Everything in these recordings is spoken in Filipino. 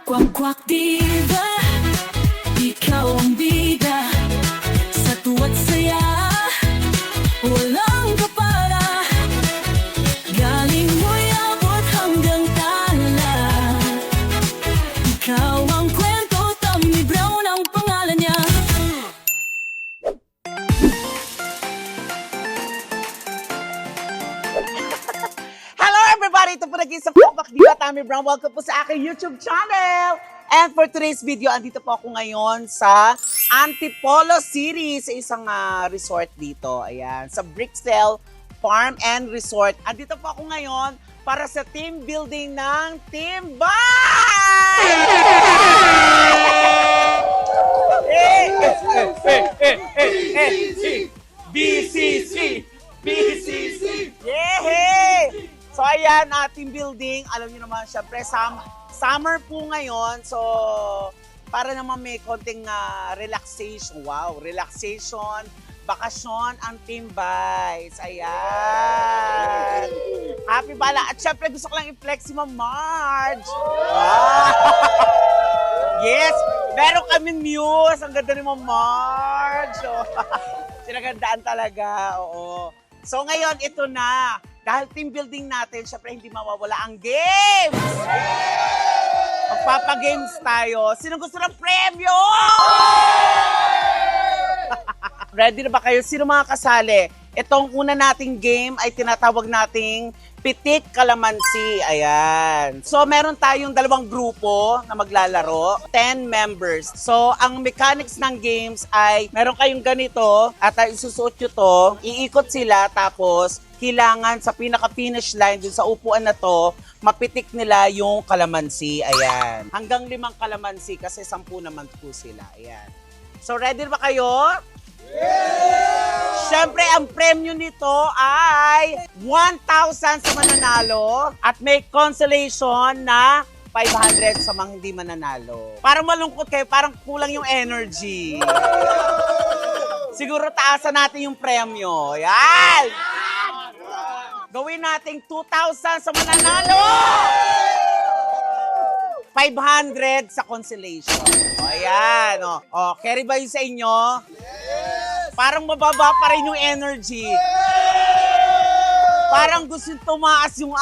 Kwak-kwak diva, ikaw ang bida. Sa tuwa't saya, walang kapara. Galing mo'y abot hanggang tala. Ikaw ang kwento, Tommy Brown ang pangalan niya. Hello everybody! Ito po nag-iisang Kwak-Kwak Diva, Tommy Brown. Welcome po sa aking YouTube channel! And for today's video, andito po ako ngayon sa Antipolo City, sa isang resort dito. Ayan, sa Brixell Farm and Resort. Andito po ako ngayon para sa team building ng Team Bay! BCC! BCC! Yehey! So ayan, team building, alam niyo naman, syempre summer po ngayon, so para naman may konting relaxation, relaxation, bakasyon ang Team Bays. Ayan! Happy bala! At syempre gusto ko lang i-flex si Ma'am Marge! Yes! Meron kaming muse! Ang ganda ni Ma'am Marge! Sinagandaan talaga, oo. So ngayon, ito na. Dahil team building natin, syempre hindi mawawala ang games! Magpapagames tayo. Sino gusto ng premyo? Ready na ba kayo? Sino mga kasali? Itong una nating game ay tinatawag nating Pitik Kalamansi. Ayan. So, meron tayong dalawang grupo na maglalaro. 10 members. So, ang mechanics ng games ay meron kayong ganito at isusuot nyo to. Iikot sila tapos kailangan sa pinaka-finish line dun sa upuan na to, mapitik nila yung kalamansi. Ayan. Hanggang 5 kalamansi kasi 10 naman po sila. Ayan. So, ready ba kayo? Yeah! Siyempre, ang premyo nito ay 1,000 sa mananalo at may consolation na 500 sa mga hindi mananalo. Parang malungkot kayo, parang kulang yung energy. Siguro taasan natin yung premyo. Yan! Gawin nating 2,000 sa mananalo! 500 sa consolation. O, ayan. O, carry ba yun sa inyo? Yes! Parang mababa pa rin yung energy. Yes! Parang gusto tumaas yung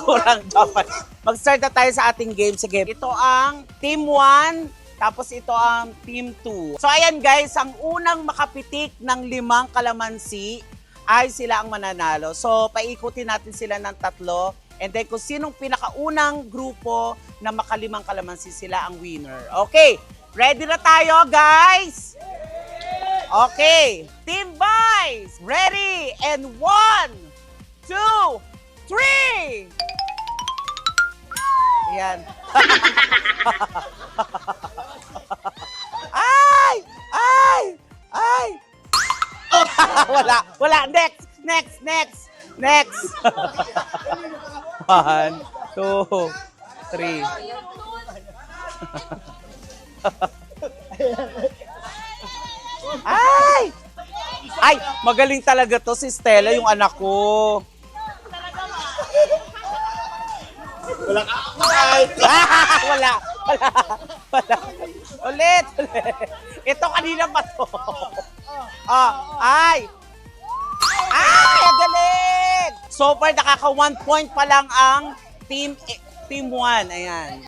Kurang dapat. Mag-start na tayo sa ating game. Sige, ito ang Team 1. Tapos ito ang Team 2. So ayan guys, ang unang makapitik ng 5 kalamansi ay sila ang mananalo. So paikutin natin sila ng 3. And then kung sinong pinakaunang grupo na maka-5 kalamansi, sila ang winner. Okay, ready na tayo guys? Okay, Team Boys, ready? And 1, 2, 3! Ayan. Ay! Ay! Ay! Wala. Next! 1, 2, 3. Ay! Ay! Magaling talaga to si Stella, yung anak ko. Wala. Ulit. Ito kanina pa to. Ay! Ang galing! So far, nakaka 1 point pa lang ang Team 1. Ayan.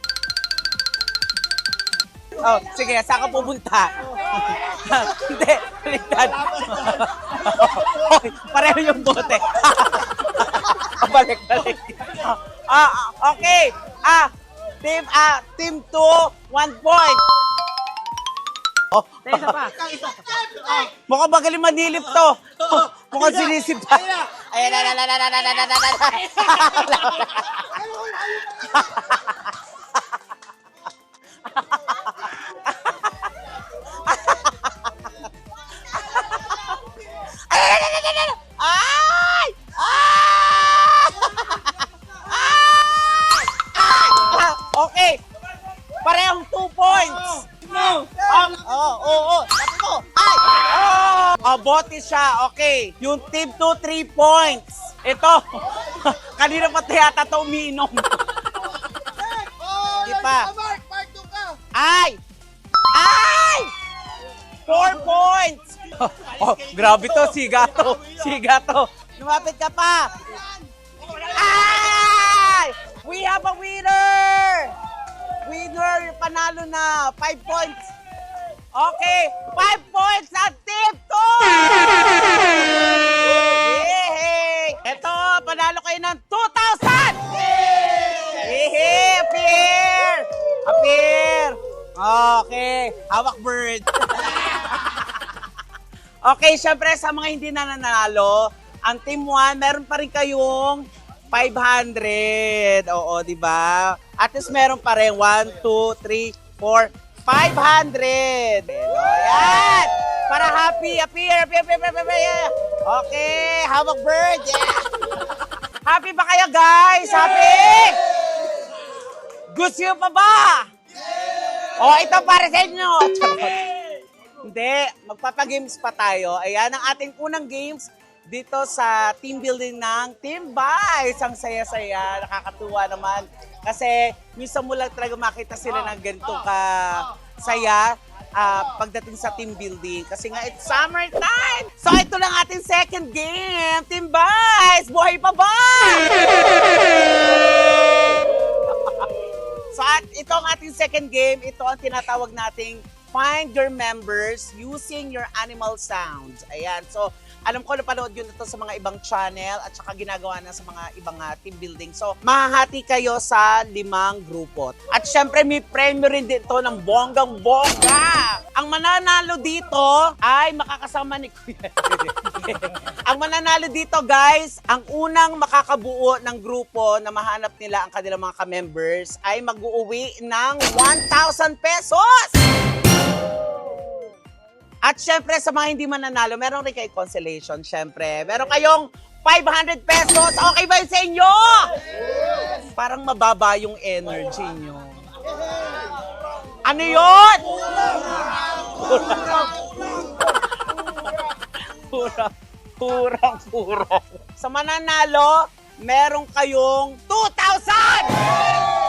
Oh, sige, saan ka pupunta? Hindi, baliktad. Pareho yung bote. Balik. Okay. Team 2, 1 point. Oh. Isa pa. Mukhang magaling manilip to. Mukhang sinisip pa. Ayan. Okay. Parehong 2 points. Oo. Sabi mo. Ay! Oh, bote siya. Okay. Yung team 2, 3 points. Ito. Kanina pa yata ito umiinom. Hindi pa. Ay! Ay! 4 points! Oh, grabe to. Siga to. Siga to. Lumapit ka pa. Ay! We have a winner! Winner, panalo na. 5 points. Okay, 5 points at Team 2! Yay! Ito, panalo kayo ng 2,000! Yay! Appear! Appear! Okay, hawak bird. Okay, syempre sa mga hindi na nanalo, ang Team 1, meron pa rin kayong 500. Oo, di ba? At least meron pa rin 1, 2, 3, 4, 500. Ayan! Para happy, appear. Okay, hawak bird. Yeah! Happy ba kayo, guys? Happy? Gusto nyo pa ba? Oh, ito para sa inyo. Hindi, magpapagames pa tayo. Ayan ang ating unang games dito sa team building ng Team Vice. Ang saya-saya, nakakatuwa naman. Kasi minsan mo lang talaga makita sila ng ganito ka saya pagdating sa team building. Kasi nga, it's summertime! So, ito lang ating second game. Team Vice, buhay pa ba? So, at ito ang ating second game. Ito ang tinatawag nating Find Your Members Using Your Animal Sounds. Ayan. So, alam ko napanood yun ito sa mga ibang channel at saka ginagawa na sa mga ibang team building. So, mahahati kayo sa 5 grupo. At syempre, may premyo rin dito ng bonggang-bongga. Ang mananalo dito ay makakasama ni Kuya. Ang mananalo dito, guys, ang unang makakabuo ng grupo na mahanap nila ang kanilang mga ka-members ay mag-uuwi ng 1,000 pesos! At syempre, sa mga hindi mananalo, meron rin kayo consolation, syempre. Meron kayong 500 pesos. Okay ba yun sa inyo? Parang mababa yung energy nyo. Ano yun? Kurang. Sa mananalo, meron kayong 2,000!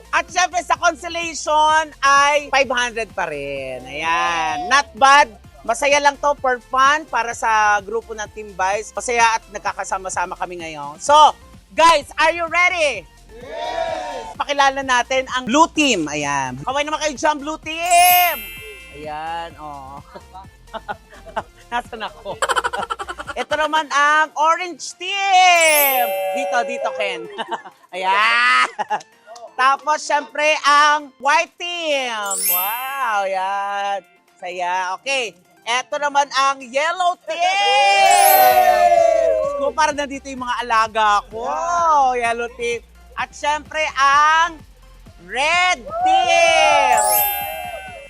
At syempre sa consolation ay 500 pa rin. Ayan. Not bad. Masaya lang to for fun para sa grupo ng Team Vice. Masaya at nagkakasama-sama kami ngayon. So, guys, are you ready? Yes! Pakilala natin ang Blue Team. Ayan. Kaway naman kayo dyan, Blue Team! Ayan, oh. Nasaan ako? Ito naman ang Orange Team! Dito, Ken. Ayan! Tapos, syempre, ang White Team. Wow, yan. Saya. Okay. Ito naman ang Yellow Team. Kung parang nandito yung mga alaga ko. Yellow Team. At syempre, ang Red Team.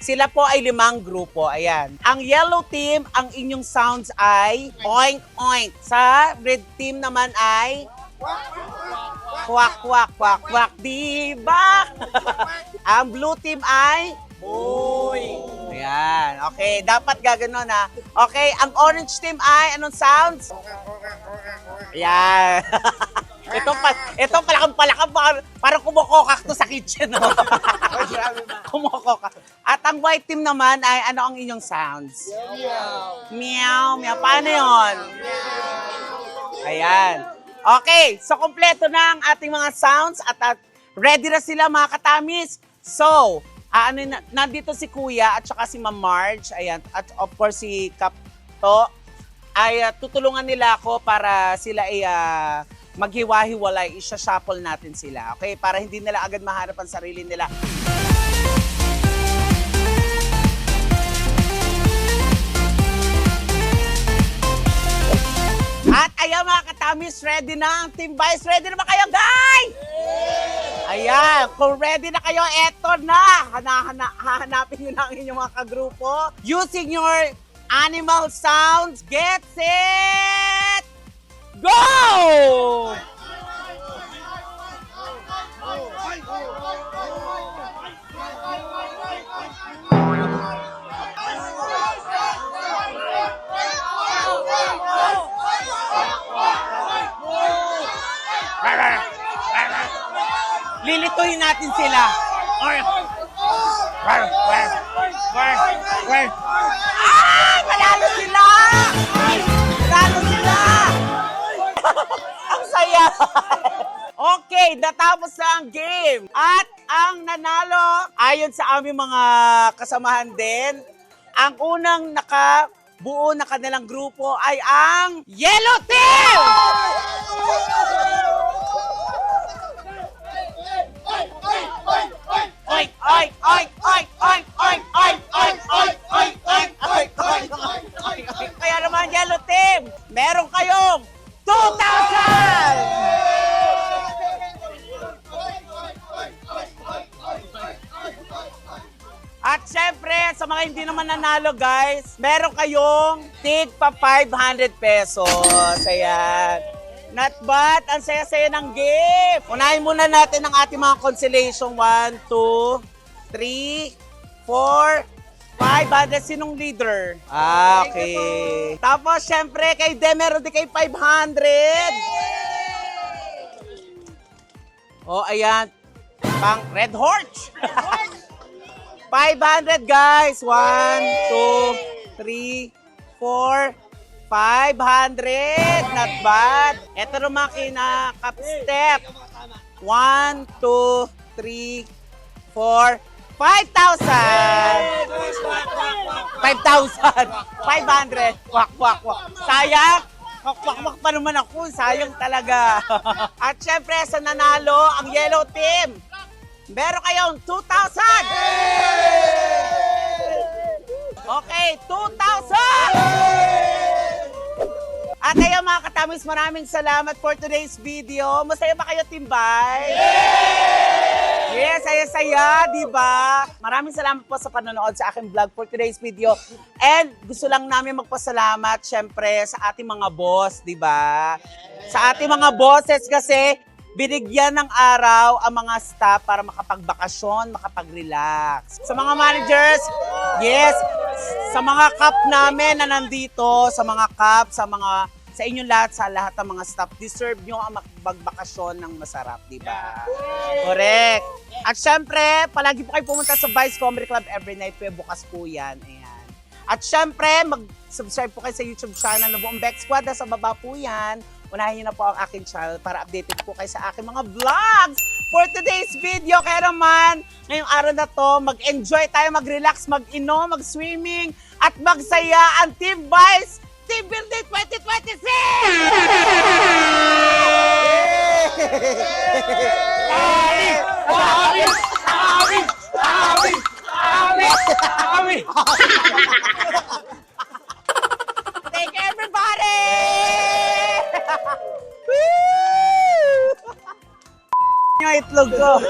Sila po ay 5 grupo. Ayan. Ang Yellow Team, ang inyong sounds ay oink, oink. Sa Red Team naman ay kwak, kwak, kwak, kwak, diba? Ang Blue Team ay boy. Ayan. Okay, dapat gaganon ha. Okay, ang Orange Team ay anong sounds? Ayan. ito palakang parang kumukokak to sa kitchen. No? Kumukokak. At ang White Team naman ay ano ang inyong sounds? Meow. Meow. Meow. Paano yun? Ayan. Okay, so kompleto na ang ating mga sounds at ready na sila mga katamis. So, nandito si Kuya at saka si Ma'am Marge, ayan, at of course si Kapto, ay tutulungan nila ako para sila ay maghiwa-hiwalay, isa-shuffle natin sila, okay? Para hindi nila agad mahanap ang sarili nila. At ayan mga katamis, ready na ang Team Vice. Ready na ba kayo, guys? Yeah! Ayan, kung ready na kayo, eto na. Hahanapin nyo na ang inyong mga kagrupo. Using your animal sounds, get set, go! Laruin natin sila. Manalo sila! Manalo sila! Ang saya! Okay, natapos na ang game. At ang nanalo, ayon sa aming mga kasamahan din, ang unang nakabuo na kanilang grupo ay ang Yellow Team! Oy, oy, oy, oy, oy, oy, oy, oy, oy, oy, oy, oy, oy, oy, oy. Kaya naman, Yellow Team, meron kayong 2,000! At syempre, sa mga hindi naman nanalo, guys, meron kayong tig pa 500 pesos. Ayan. Not bad. Ang saya-saya ng game. Unahin muna natin ang ating mga consolation. 1, 2, 3, 4, 500. Sinong leader? Okay. Tapos, syempre, kay Dem, meron din kay 500. Oh, ayan. Pang Red Horse. 500, guys. 1, 2, 3, 4, 500. Not bad. Ito naman kinakap step. 1, 2, 3, 4, 5,000. 5,000. 500. Wak, wak, wak. Sayang. Wak pa naman ako. Sayang talaga. At syempre, sa nanalo, ang Yellow Team. Meron kayong 2,000! Okay, 2,000! At kayo mga katamis, maraming salamat for today's video. Masaya ba kayo, Timbay? Yes, saya-saya, di ba? Maraming salamat po sa panonood sa aking vlog for today's video. And gusto lang namin magpasalamat, syempre, sa ating mga boss, di ba? Sa ating mga bosses kasi, binigyan ng araw ang mga staff para makapagbakasyon, makapag-relax. Sa mga managers, yes, sa mga cup namin na nandito, sa mga cup, sa inyong lahat, sa lahat ng mga staff, deserve nyo ang makapagbakasyon ng masarap, di ba? Correct. At syempre, palagi po kayo pumunta sa Vice Comedy Club every night po, bukas po yan. Ayan. At syempre, mag-subscribe po kayo sa YouTube channel na Buong Beck Squad, sa baba po yan. Unahin nyo na po ang aking channel para updated po kayo sa aking mga vlogs for today's video. Kaya naman, ngayong araw na to, mag-enjoy tayo, mag-relax, mag-inom, mag-swimming, at magsaya ang Team Vice Team Building 2026! Thank you, everybody! Woo! Yung itlog ko.